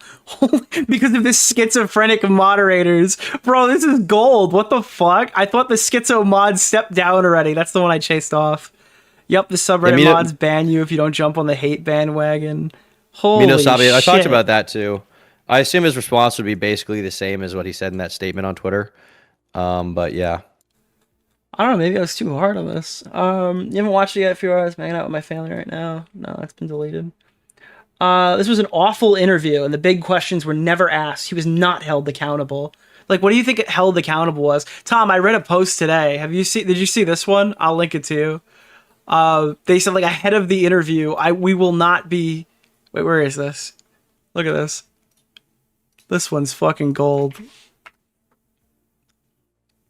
Because of this schizophrenic moderators. Bro, this is gold. What the fuck? I thought the schizo mod stepped down already. That's the one I chased off. Yep, the subreddit mods ban you if you don't jump on the hate bandwagon. Holy shit. I talked about that too. I assume his response would be basically the same as what he said in that statement on Twitter. But yeah. I don't know, maybe I was too hard on this. You haven't watched it yet if you're hanging out with my family right now. No, that's been deleted. This was an awful interview, and the big questions were never asked. He was not held accountable. Like, what do you think it held accountable was? Tom, I read a post today. Did you see this one? I'll link it to you. They said, like, ahead of the interview, we will not be... Wait, where is this? Look at this. This one's fucking gold.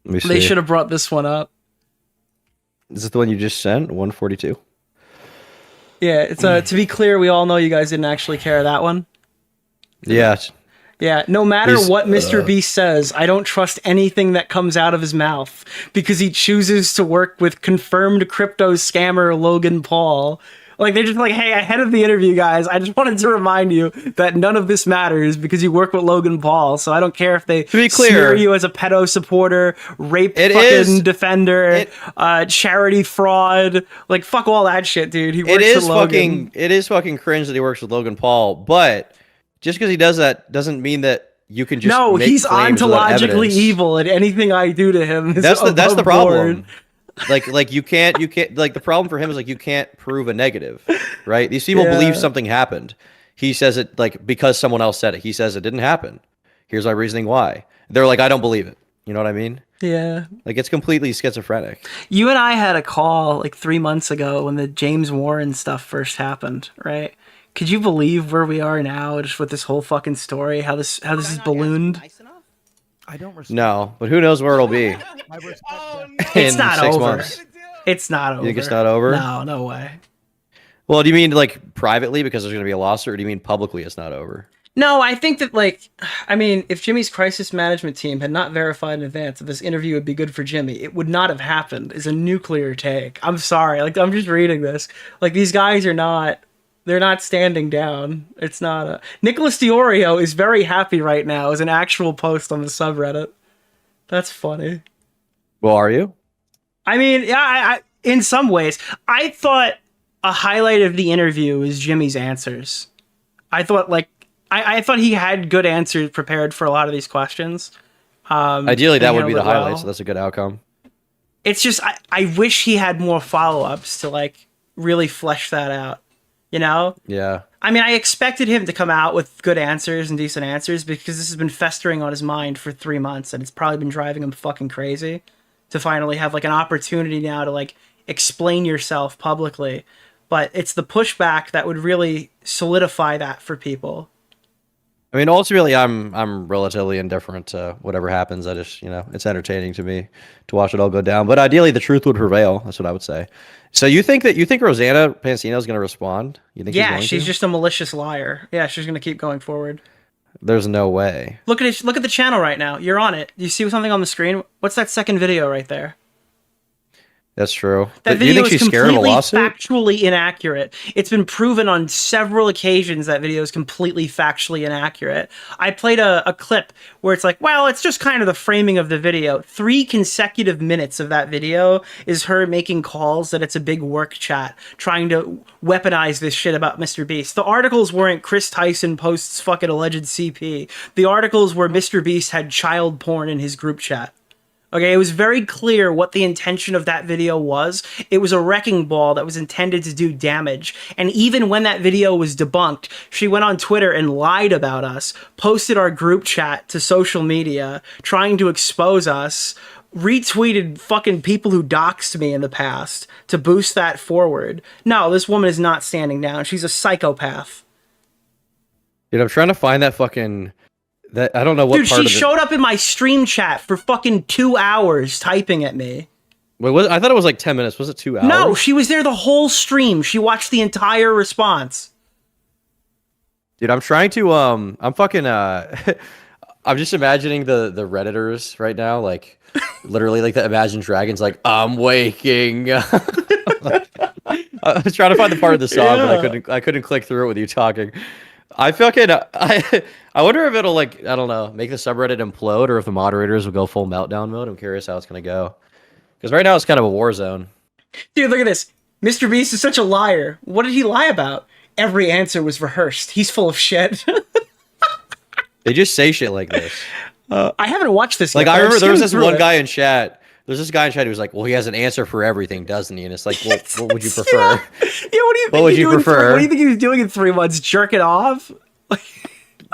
Let me see. They should have brought this one up. Is this the one you just sent? 142? Yeah, it's to be clear, we all know you guys didn't actually care that one. Yeah. Yeah, no matter what MrBeast says, I don't trust anything that comes out of his mouth because he chooses to work with confirmed crypto scammer Logan Paul. Like, they're just like, hey, ahead of the interview, guys, I just wanted to remind you that none of this matters because you work with Logan Paul, so I don't care if they smear you as a pedo supporter, rape defender, charity fraud. Like, fuck all that shit, dude. He works with Logan. It is fucking cringe that he works with Logan Paul, but just because he does that doesn't mean that you can just make he's claims ontologically evil, and anything I do to him is that's the problem. Board. Like you can't like the problem for him is like you can't prove a negative, right? These people believe something happened. He says it like because someone else said it. He says it didn't happen. Here's my reasoning why. They're like, I don't believe it. You know what I mean? Yeah. Like it's completely schizophrenic. You and I had a call like 3 months ago when the James Warren stuff first happened, right? Could you believe where we are now just with this whole fucking story? How this is ballooned? I don't respect. No, but who knows where it'll be? It's not 6 over. months. It's not over. You think it's not over? No, no way. Well, do you mean like privately because there's going to be a lawsuit, or do you mean publicly it's not over? No, I think that, like, I mean, if Jimmy's crisis management team had not verified in advance that this interview would be good for Jimmy, it would not have happened, is a nuclear take. I'm sorry. Like, I'm just reading this. Like, these guys are not... They're not standing down. It's not a... Nicholas DeOrio is very happy right now as an actual post on the subreddit. That's funny. Well, are you? I mean, yeah, I in some ways. I thought a highlight of the interview was Jimmy's answers. I thought, like, I thought he had good answers prepared for a lot of these questions. Ideally, that would be the highlight, so that's a good outcome. It's just, I wish he had more follow-ups to, like, really flesh that out. You know? Yeah. I mean, I expected him to come out with good answers and decent answers because this has been festering on his mind for 3 months and it's probably been driving him fucking crazy to finally have like an opportunity now to like explain yourself publicly. But it's the pushback that would really solidify that for people. I mean, ultimately, I'm relatively indifferent to whatever happens. I just, it's entertaining to me to watch it all go down. But ideally, the truth would prevail. That's what I would say. So you think Rosanna Pansino is going to respond? You think? Yeah, she's just a malicious liar. Yeah, she's going to keep going forward. There's no way. Look at it. Look at the channel right now. You're on it. You see something on the screen? What's that second video right there? That's true. That Do you video think is she's scared of a completely lawsuit? factually inaccurate. It's been proven on several occasions that video is completely factually inaccurate. I played a clip where it's like, well, it's just kind of the framing of the video. 3 consecutive minutes of that video is her making calls that it's a big work chat, trying to weaponize this shit about MrBeast. The articles weren't Chris Tyson posts fucking alleged CP. The articles were MrBeast had child porn in his group chat. Okay, it was very clear what the intention of that video was. It was a wrecking ball that was intended to do damage. And even when that video was debunked, she went on Twitter and lied about us, posted our group chat to social media, trying to expose us, retweeted fucking people who doxed me in the past to boost that forward. No, this woman is not standing down. She's a psychopath. Dude, I'm trying to find that fucking... That I don't know what Dude, part she of it... showed up in my stream chat for fucking 2 hours typing at me. Wait, I thought it was like 10 minutes. Was it 2 hours? No, she was there the whole stream. She watched the entire response. Dude, I'm trying to I'm fucking I'm just imagining the Redditors right now, like literally like the Imagine Dragons, like I'm waking. I was trying to find the part of the song, but I couldn't click through it with you talking. I wonder if it'll, like, I don't know, make the subreddit implode, or if the moderators will go full meltdown mode. I'm curious how it's gonna go, because right now it's kind of a war zone. Dude, look at this. MrBeast is such a liar. What did he lie about? Every answer was rehearsed. He's full of shit. They just say shit like this. I haven't watched this Like, yet. I remember there was this one it. guy in chat. There's this guy in chat who was like, "Well, he has an answer for everything, doesn't he?" And it's like, well, what would you prefer? Yeah, what do you think? What would you prefer? What do you think he was doing in 3 months? Jerking off?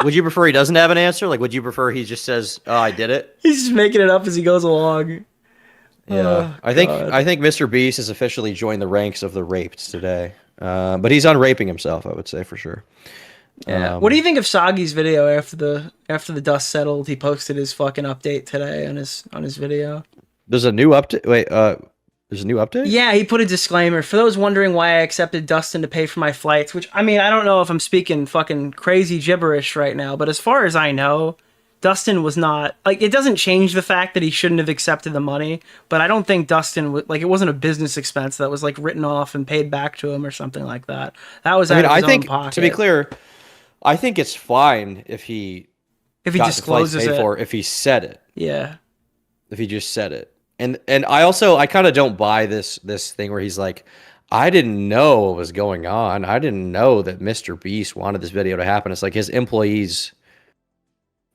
Would you prefer he doesn't have an answer? Like, would you prefer he just says, "Oh, I did it"? He's just making it up as he goes along. Yeah, Oh, I think God. MrBeast has officially joined the ranks of the raped today, but he's unraping himself, I would say, for sure. Yeah. What do you think of Sagi's video after the dust settled? He posted his fucking update today on his video. There's a new update. Wait, there's a new update? Yeah, he put a disclaimer. For those wondering why I accepted Dustin to pay for my flights, which, I mean, I don't know if I'm speaking fucking crazy gibberish right now, but as far as I know, Dustin was not, like, it doesn't change the fact that he shouldn't have accepted the money, but I don't think Dustin, like, it wasn't a business expense that was, like, written off and paid back to him or something like that. That was out of his own pocket. To be clear, I think it's fine if he discloses it. if he said it. Yeah. If he just said it. And I kind of don't buy this thing where he's like, I didn't know what was going on. I didn't know that MrBeast wanted this video to happen. It's like his employees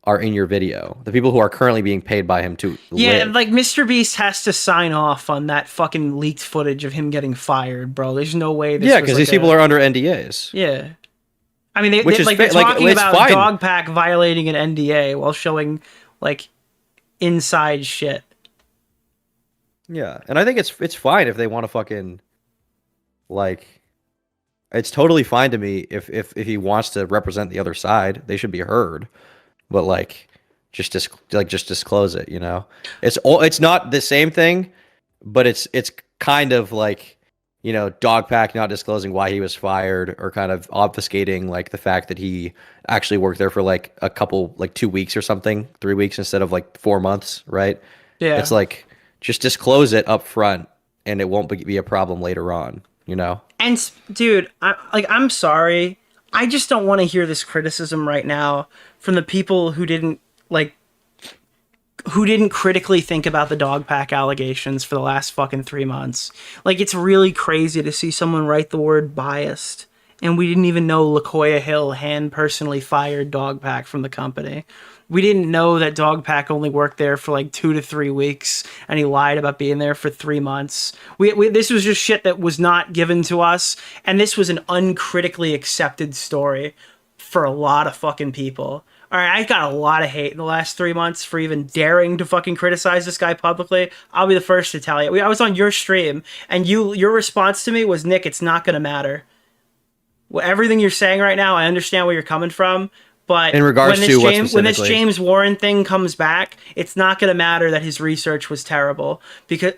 are in your video. The people who are currently being paid by him to live. Like MrBeast has to sign off on that fucking leaked footage of him getting fired, bro. There's no way this because these people are under NDAs. Yeah. I mean, they're talking it's about fine. Dogpack violating an NDA while showing, like, inside shit. Yeah, and I think it's fine if they want to fucking, like, it's totally fine to me if he wants to represent the other side. They should be heard, but like, just disclose it. You know, it's not the same thing, but it's kind of like, you know, Dogpack not disclosing why he was fired, or kind of obfuscating like the fact that he actually worked there for like a couple, like 2 weeks or something, 3 weeks instead of like 4 months, right? Yeah, it's like, just disclose it up front, and it won't be a problem later on, you know? And, dude, I'm sorry. I just don't want to hear this criticism right now from the people who didn't critically think about the Dogpack allegations for the last fucking 3 months. Like, it's really crazy to see someone write the word biased, and we didn't even know LaKoya Hill hand personally fired Dogpack from the company. We didn't know that Dogpack only worked there for like 2 to 3 weeks, and he lied about being there for 3 months. This was just shit that was not given to us, and this was an uncritically accepted story for a lot of fucking people. All right, I got a lot of hate in the last 3 months for even daring to fucking criticize this guy publicly. I'll be the first to tell you. I was on your stream, and your response to me was, Nick, it's not going to matter. Well, everything you're saying right now, I understand where you're coming from. But in regards to when this James Warren thing comes back, it's not going to matter that his research was terrible, because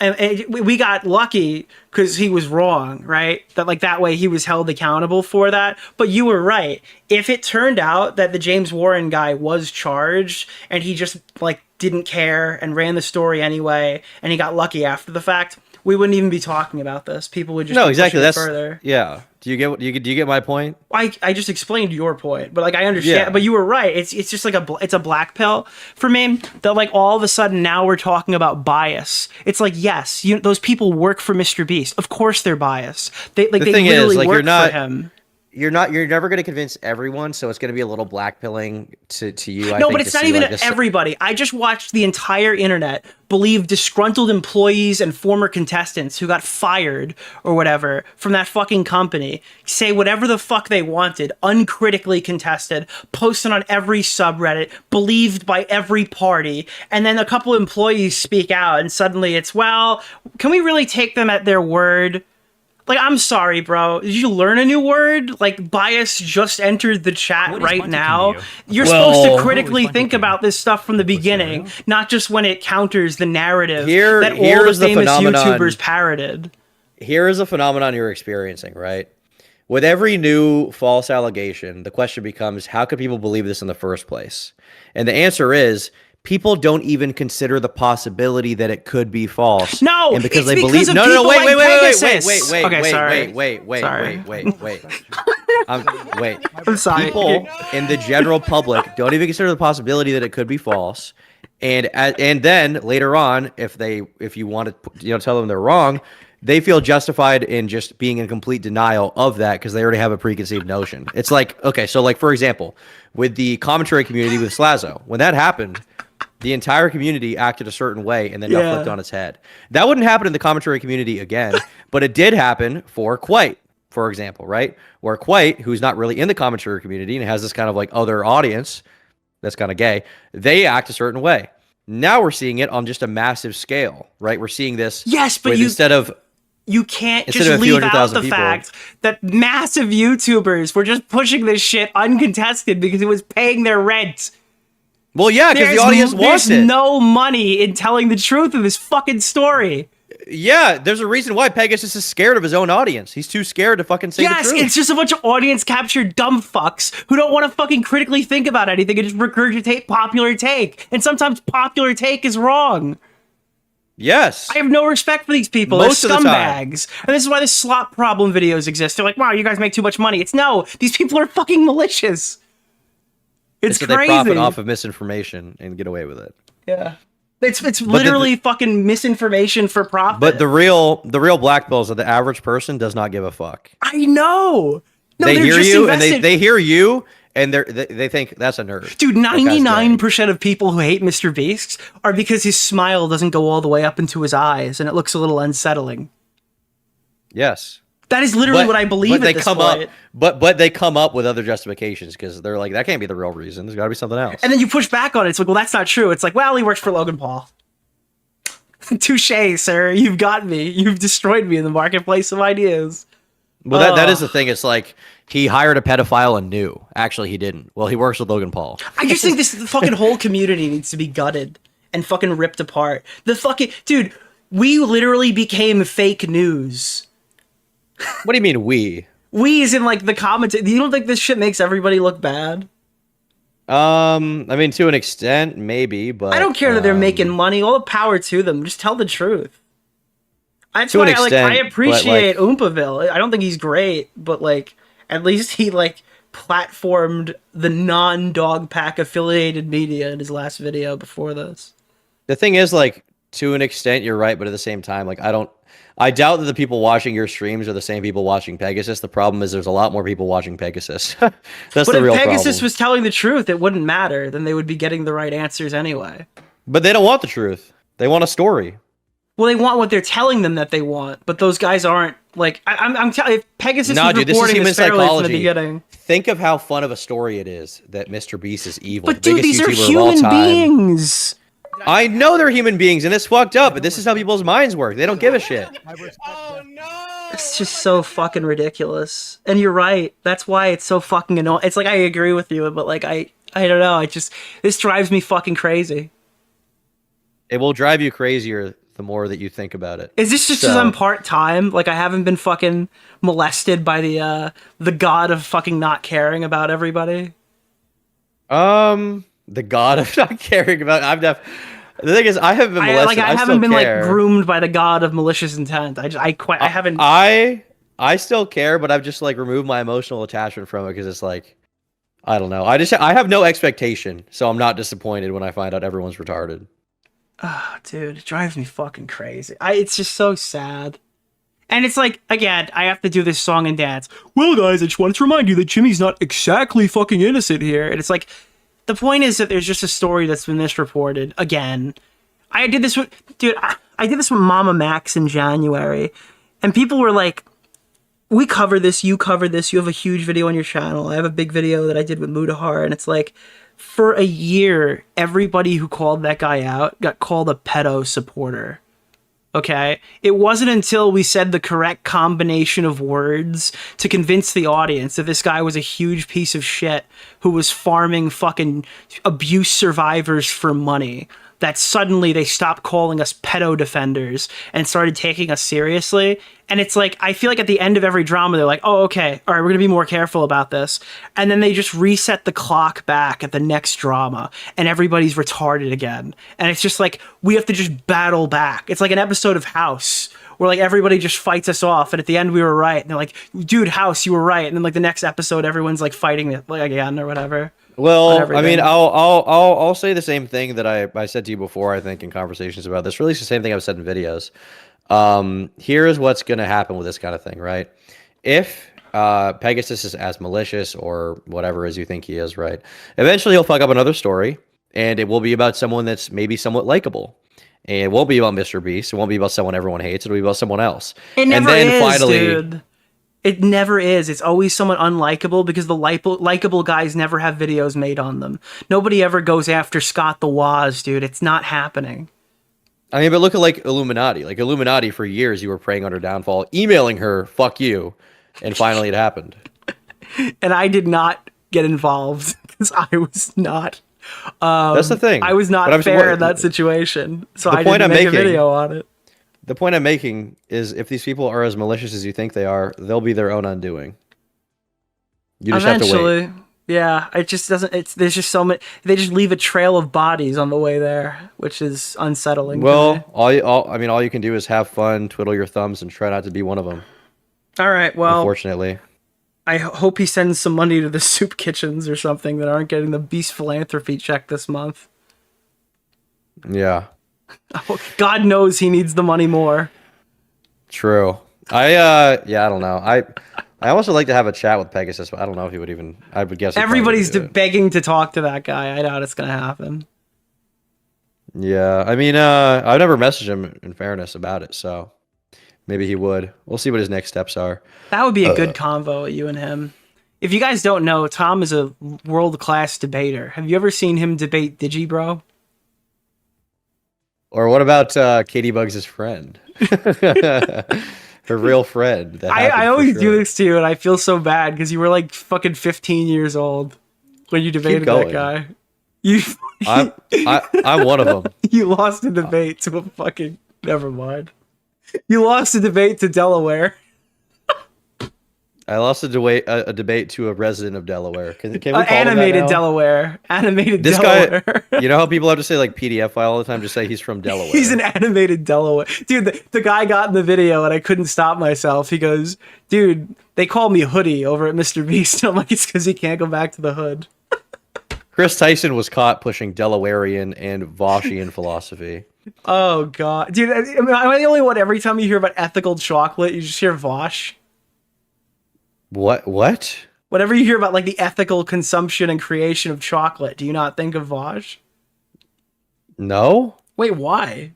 we got lucky because he was wrong, right? That way he was held accountable for that. But you were right. If it turned out that the James Warren guy was charged and he just like didn't care and ran the story anyway, and he got lucky after the fact, we wouldn't even be talking about this. People would just No, be exactly. pushing it That's further. yeah. Do you get do you get my point? I just explained your point, but like I understand. Yeah. But you were right. It's just like it's a black pill for me that like all of a sudden now we're talking about bias. It's like yes, those people work for MrBeast. Of course they're biased. They literally work for him. You're never going to convince everyone, so it's going to be a little blackpilling to you. I No, think, but it's not even everybody. I just watched the entire internet believe disgruntled employees and former contestants who got fired or whatever from that fucking company say whatever the fuck they wanted, uncritically contested, posted on every subreddit, believed by every party, and then a couple employees speak out and suddenly it's, well, can we really take them at their word? Like, I'm sorry, bro. Did you learn a new word? Like, bias just entered the chat right now. You're supposed to critically think about this stuff from the beginning, not just when it counters the narrative that all the famous YouTubers parroted. Here is a phenomenon you're experiencing, right? With every new false allegation, the question becomes, how could people believe this in the first place? And the answer is, people don't even consider the possibility that it could be false. No, and because it's they because believe. of No, people wait, like wait, Pegasus. wait, Okay, sorry. wait. Wait. I'm sorry. People in the general public don't even consider the possibility that it could be false, and then later on, if you want to tell them they're wrong, they feel justified in just being in complete denial of that because they already have a preconceived notion. It's like, okay, so like for example, with the commentary community with Slazo, when that happened, the entire community acted a certain way and then got flipped on its head. That wouldn't happen in the commentary community again, but it did happen for Quite, for example, right? Where Quite, who's not really in the commentary community and has this kind of like other audience that's kind of gay, they act a certain way. Now we're seeing it on just a massive scale, right? We're seeing this. Yes, but you can't just leave out the fact that massive YouTubers were just pushing this shit uncontested because it was paying their rent. Well, yeah, because the audience wants it. There's no money in telling the truth of this fucking story. Yeah, there's a reason why Pegasus is scared of his own audience. He's too scared to fucking say the truth. Yes, it's just a bunch of audience-captured dumb fucks who don't want to fucking critically think about anything and just regurgitate popular take. And sometimes popular take is wrong. Yes. I have no respect for these people. They're scumbags. And this is why the slot problem videos exist. They're like, wow, you guys make too much money. It's no, these people are fucking malicious. It's crazy. They profit off of misinformation and get away with it. Yeah. It's literally fucking misinformation for profit. But the real black pills are the average person does not give a fuck. I know. No, they hear you and they hear you and they think that's a nerd. Dude, 99% of people who hate MrBeast are because his smile doesn't go all the way up into his eyes and it looks a little unsettling. Yes. That is literally what I believe at this point. But they come up with other justifications because they're like, that can't be the real reason. There's got to be something else. And then you push back on it. It's like, well, that's not true. It's like, well, he works for Logan Paul. Touche, sir. You've got me. You've destroyed me in the marketplace of ideas. Well, that is the thing. It's like he hired a pedophile and knew. Actually, he didn't. Well, he works with Logan Paul. I just think this fucking whole community needs to be gutted and fucking ripped apart. Dude, we literally became fake news. What do you mean we? We is in like the comments. You don't think this shit makes everybody look bad? I mean, to an extent, maybe, but I don't care that they're making money. All the power to them. Just tell the truth. That's to why an extent, I appreciate Oompaville. I don't think he's great, but like at least he like platformed the non-dog pack affiliated media in his last video before this. The thing is, like, to an extent, you're right, but at the same time, like, I doubt that the people watching your streams are the same people watching Pegasus. The problem is there's a lot more people watching Pegasus. That's the real problem. But if Pegasus was telling the truth, it wouldn't matter. Then they would be getting the right answers anyway. But they don't want the truth. They want a story. Well, they want what they're telling them that they want, but those guys aren't like. I'm telling. If Pegasus was reporting this fairly from the beginning, think of how fun of a story it is that MrBeast is evil. But dude, these are human beings. I know they're human beings, and it's fucked up. But this is how people's minds work. They don't give a shit. Oh no! It's just so fucking ridiculous. And you're right. That's why it's so fucking annoying. It's like I agree with you, but like I don't know. This drives me fucking crazy. It will drive you crazier the more that you think about it. Is this just because I'm part-time? Like I haven't been fucking molested by the god of fucking not caring about everybody? The god of not caring about The thing is, I haven't been molested. I haven't been like groomed by the god of malicious intent. I haven't. I still care, but I've just like removed my emotional attachment from it because it's like, I don't know. I have no expectation, so I'm not disappointed when I find out everyone's retarded. Oh, dude, it drives me fucking crazy. It's just so sad. And it's like, again, I have to do this song and dance. Well, guys, I just wanted to remind you that Jimmy's not exactly fucking innocent here. And it's like, the point is that there's just a story that's been misreported again. I did this with, dude, I did this with Mama Max in January. And people were like, we cover this, you cover this, you have a huge video on your channel. I have a big video that I did with Mudahar. And it's like, for a year, everybody who called that guy out got called a pedo supporter. Okay? It wasn't until we said the correct combination of words to convince the audience that this guy was a huge piece of shit who was farming fucking abuse survivors for money that suddenly they stopped calling us pedo defenders and started taking us seriously. And it's like, I feel like at the end of every drama, they're like, oh, okay, all right, we're going to be more careful about this. And then they just reset the clock back at the next drama and everybody's retarded again. And it's just like, we have to just battle back. It's like an episode of House where like everybody just fights us off. And at the end we were right. And they're like, dude, House, you were right. And then like the next episode, everyone's like fighting it like again or whatever. Well, I mean, I'll say the same thing that I said to you before, I think, in conversations about this. Really, it's the same thing I've said in videos. Here is what's going to happen with this kind of thing, right? If Pegasus is as malicious or whatever as you think he is, right? Eventually, he'll fuck up another story, and it will be about someone that's maybe somewhat likable. And it won't be about MrBeast. It won't be about someone everyone hates. It'll be about someone else. It never and then is, finally, dude. It never is. It's always someone unlikable because the likable guys never have videos made on them. Nobody ever goes after Scott the Woz, dude. It's not happening. I mean, but look at like Illuminati. Like Illuminati, for years, you were preying on her downfall, emailing her, fuck you. And finally it happened. And I did not get involved because I was not. That's the thing. I was not fair in that situation. So I didn't make a video on it. The point I'm making is if these people are as malicious as you think they are, they'll be their own undoing. You just have to wait. Yeah, it just doesn't, there's just so many, they just leave a trail of bodies on the way there, which is unsettling. Well, all you can do is have fun, twiddle your thumbs, and try not to be one of them. All right, well. Unfortunately. I hope he sends some money to the soup kitchens or something that aren't getting the Beast philanthropy check this month. Yeah. Oh, God knows he needs the money more. True. I don't know. I almost would like to have a chat with Pegasus, but I don't know if he would even. I would guess everybody's begging to talk to that guy. I doubt it's gonna happen. Yeah, I mean, I've never messaged him in fairness about it, so maybe he would. We'll see what his next steps are. That would be a good convo, you and him. If you guys don't know, Tom is a world-class debater. Have you ever seen him debate Digibro? Or what about Katie Bugs' friend? Her real friend. I always do this to you, and I feel so bad because you were like fucking 15 years old when you debated that guy. I'm one of them. You lost a debate to a fucking. Never mind. You lost a debate to Delaware. I lost a debate to a resident of Delaware. Can we call animated Delaware? Animated this Delaware. Guy, you know how people have to say like PDF file all the time? Just say he's from Delaware. He's an animated Delaware. Dude, the guy got in the video and I couldn't stop myself. He goes, dude, they call me Hoodie over at MrBeast. And I'm like, it's because he can't go back to the hood. Chris Tyson was caught pushing Delawarean and Voshian philosophy. Oh, God. Dude, I mean, am I the only one every time you hear about ethical chocolate, you just hear Vosh? What? Whenever you hear about like the ethical consumption and creation of chocolate, do you not think of Vosh? No. Wait, why?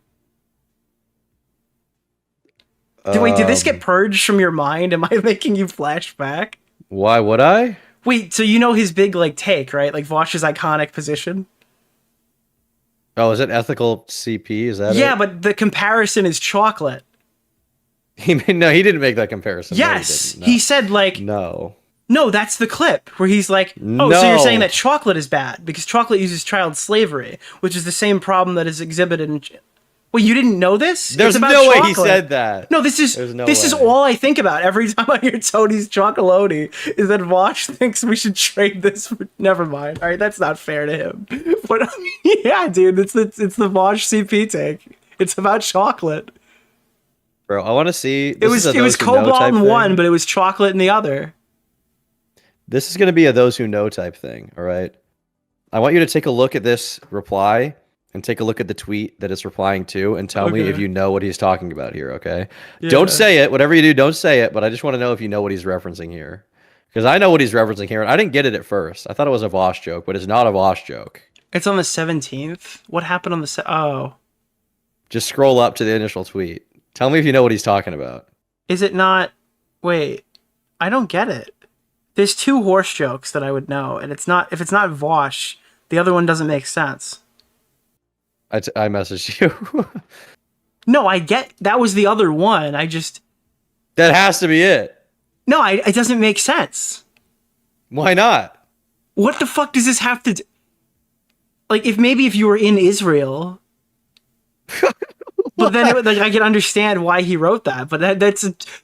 Wait, did this get purged from your mind? Am I making you flashback? Why would I? Wait, so you know his big like take, right? Like Vosh's iconic position? Oh, is it ethical CP? Is that Yeah, it? but the comparison is chocolate. No, he didn't make that comparison. Yes, no, he said like no, that's the clip where he's like, oh, no. So you're saying that chocolate is bad because chocolate uses child slavery, which is the same problem that is exhibited in. Well, you didn't know this? There's It's about no way he chocolate. said that. No, this is There's no this is way. all I think about every time I hear Tony's Chocolonely is that Vosh thinks we should trade this. Never mind. All right, that's not fair to him. But yeah, dude, it's the Vosh CP take. It's about chocolate. Bro, I want to see. It was cobalt in one, but it was chocolate in the other. This is going to be a those who know type thing, all right? I want you to take a look at this reply and take a look at the tweet that it's replying to and tell me if you know what he's talking about here, okay? Yeah. Don't say it. Whatever you do, don't say it, but I just want to know if you know what he's referencing here. Because I know what he's referencing here, and I didn't get it at first. I thought it was a Vosh joke, but it's not a Vosh joke. It's on the 17th. What happened on the oh. Just scroll up to the initial tweet. Tell me if you know what he's talking about. Is it not? Wait, I don't get it. There's two horse jokes that I would know, and it's not. If it's not Vosh, the other one doesn't make sense. I messaged you. No, I get that was the other one. I just That has to be it. no, it doesn't make sense. Why not? What the fuck does this have to do? Like, if you were in Israel, but then I can understand why he wrote that. But that's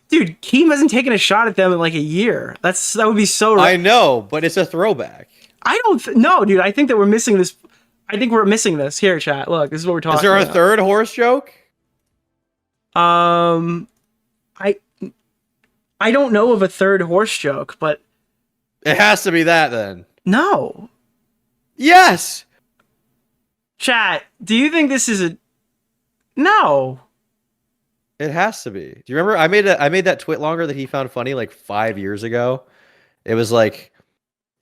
dude, Keem hasn't taken a shot at them in like a year. That would be so. I know, but it's a throwback. I don't no, dude. I think that we're missing this. I think we're missing this here, chat. Look, this is what we're talking about. Is there a third horse joke? I don't know of a third horse joke, but It has to be that then. no. Yes. Chat, do you think this is a no? It has to be. Do you remember I made that twit longer that he found funny like 5 years ago? It was like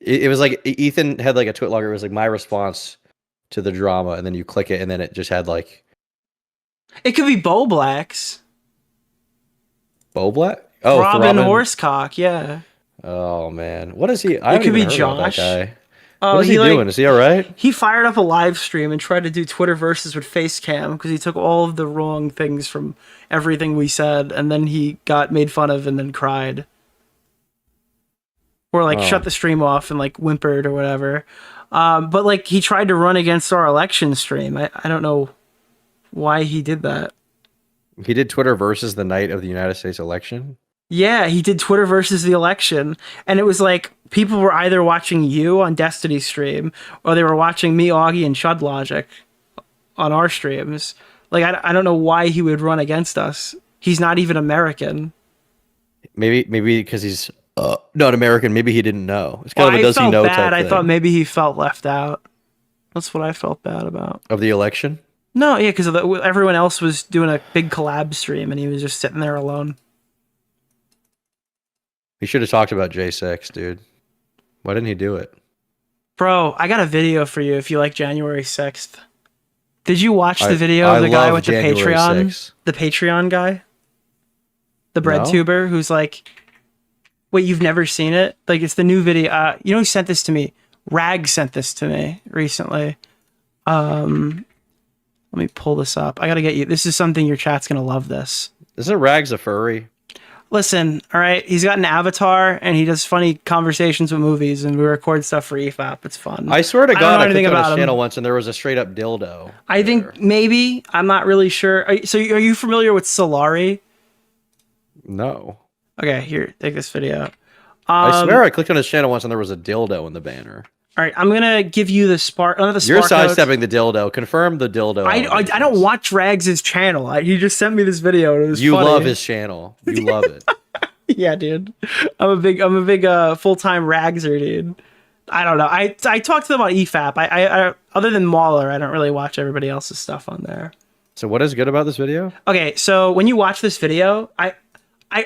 Ethan had like a twit longer. It was like my response to the drama, and then you click it, and then it just had like It could be Bo Blacks. Bo Black. Oh, Robin Horsecock, yeah. Oh man, what is he? I haven't could be even heard about Josh. that guy. Oh, What is he doing? Is he all right? He fired up a live stream and tried to do Twitter versus with Facecam because he took all of the wrong things from everything we said, and then he got made fun of and then cried. Or like shut the stream off and like whimpered or whatever. But like he tried to run against our election stream. I don't know why he did that. He did Twitter versus the night of the United States election. Yeah, he did Twitter versus the election, and it was like people were either watching you on Destiny's stream or they were watching me, Augie, and Chud Logic on our streams. Like I don't know why he would run against us. He's not even American. Maybe because he's not American. Maybe he didn't know. It's kind of a I does he felt know bad. type I thing. thought maybe he felt left out. That's what I felt bad about. Of the election. No, yeah, because everyone else was doing a big collab stream and he was just sitting there alone. He should have talked about J6, dude. Why didn't he do it? Bro, I got a video for you if you like January 6th. Did you watch the I video of the guy love with the January Patreon? 6th. The Patreon guy? The bread No. tuber who's like, wait, you've never seen it? Like, it's the new video. You know who sent this to me? Rag sent this to me recently. Let me pull this up. I gotta get you. This is something your chat's gonna love this. Isn't Rags a furry? Listen, all right, he's got an avatar and he does funny conversations with movies and we record stuff for EFAP. It's fun. I swear to I don't God, know I anything clicked on about his him. channel once and there was a straight up dildo. I think maybe. I'm not really sure. So are you familiar with Solari? No. Okay, here, take this video. I swear I clicked on his channel once and there was a dildo in the banner. All right, I'm gonna give you the spark. The You're spark notes. sidestepping the dildo. Confirm the dildo. I don't watch Rags' channel. He just sent me this video. And it was You funny. love his channel. You love it. Yeah, dude. I'm a big full-time Ragser, dude. I don't know. I talked to them on EFAP. I other than Mauler, I don't really watch everybody else's stuff on there. So what is good about this video? Okay, so when you watch this video, I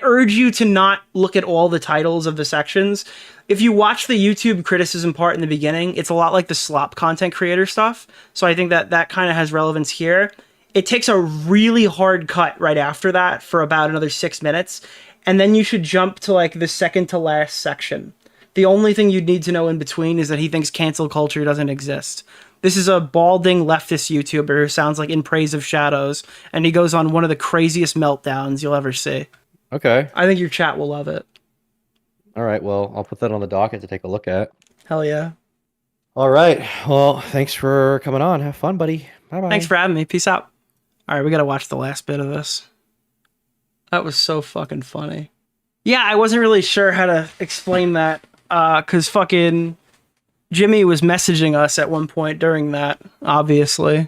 urge you to not look at all the titles of the sections. If you watch the YouTube criticism part in the beginning, it's a lot like the slop content creator stuff. So I think that kind of has relevance here. It takes a really hard cut right after that for about another 6 minutes. And then you should jump to like the second to last section. The only thing you'd need to know in between is that he thinks cancel culture doesn't exist. This is a balding leftist YouTuber who sounds like In Praise of Shadows, and he goes on one of the craziest meltdowns you'll ever see. Okay. I think your chat will love it. All right. Well, I'll put that on the docket to take a look at. Hell yeah. All right. Well, thanks for coming on. Have fun, buddy. Bye-bye. Thanks for having me. Peace out. All right, we got to watch the last bit of this. That was so fucking funny. Yeah, I wasn't really sure how to explain that because fucking Jimmy was messaging us at one point during that, obviously.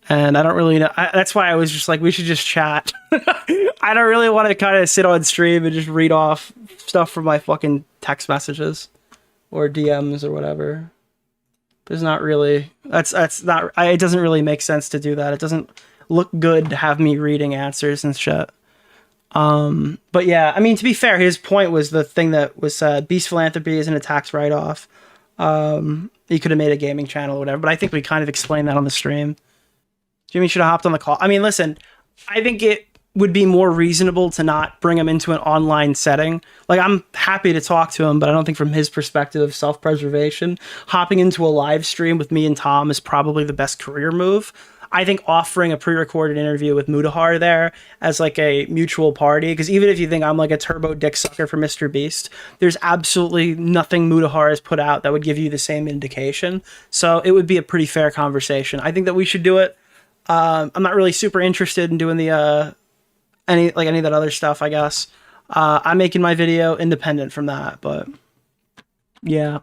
And I don't really know. That's why I was just like, we should just chat. I don't really want to kind of sit on stream and just read off stuff from my fucking text messages or DMs or whatever. There's not really, that's not, it doesn't really make sense to do that. It doesn't look good to have me reading answers and shit. But yeah, I mean, to be fair, his point was the thing that was said, Beast Philanthropy isn't a tax write-off. He could have made a gaming channel or whatever, but I think we kind of explained that on the stream. Jimmy should have hopped on the call. I mean, listen, I think it would be more reasonable to not bring him into an online setting. Like, I'm happy to talk to him, but I don't think from his perspective of self-preservation, hopping into a live stream with me and Tom is probably the best career move. I think offering a pre-recorded interview with Mutahar there as like a mutual party, because even if you think I'm like a turbo dick sucker for MrBeast, there's absolutely nothing Mutahar has put out that would give you the same indication. So it would be a pretty fair conversation. I think that we should do it. I'm not really super interested in doing the any of that other stuff, I guess. I'm making my video independent from that, but yeah.